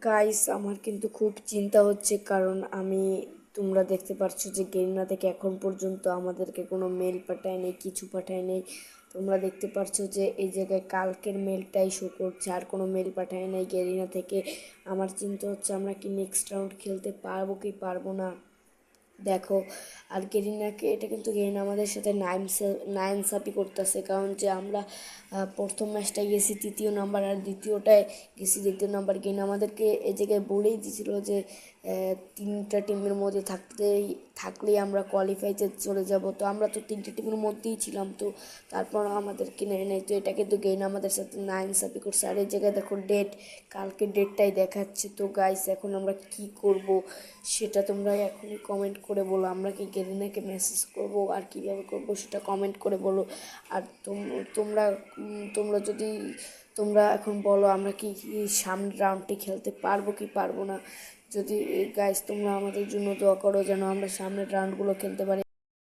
Guys, আমার কিন্তু খুব চিন্তা হচ্ছে, কারণ তোমরা দেখতে পাচ্ছ যে গেরিনা থেকে এখন পর্যন্ত আমাদেরকে কোনো মেল পাঠায় নেই, কিছু পাঠায় নেই। তোমরা দেখতে পাচ্ছ যে এই জায়গায় কালকের মেলটাই শো করছে, আর কোনো মেল পাঠায় নেই গেরিনা থেকে। আমার চিন্তা হচ্ছে আমরা কি নেক্সট রাউন্ড খেলতে পারবো কি পারবো না। দেখো, আর গেরিনাকে এটা কিন্তু গেরিনা আমাদের সাথে নাইন সাপি করতেছে, কারণ যে আমরা প্রথম ম্যাচটায় গেছি 3য় নাম্বার, আর দ্বিতীয়টায় গেছি 2য় নাম্বার। গেরিনা আমাদেরকে এ জায়গায় বলেই দিয়েছিল যে 3টা টিমের মধ্যে থাকলেই আমরা কোয়ালিফাইতে চলে যাব। তো আমরা তো 3টে টিমের মধ্যেই ছিলাম, তো তারপর আমাদেরকে নেয় নেয়। তো এটা কিন্তু গেরিনা আমাদের সাথে নাইন সাপি করছে। আর এই জায়গায় দেখো কালকে ডেটটাই দেখাচ্ছে। তো গাইস, এখন আমরা কি করব সেটা তোমরা এখনই কমেন্ট করে বলো। আমরা কি গেরিনাকে মেসেজ করব আর কিভাবে করব সেটা কমেন্ট করে বলো। আর তোমরা তোমরা যদি তোমরা এখন বলো আমরা কি সামনের রাউন্ডটি খেলতে পারবো কি পারবো না। যদি গাইস তোমরা আমাদের জন্য দোয়া করো যেন আমরা সামনের রাউন্ডগুলো খেলতে পারি।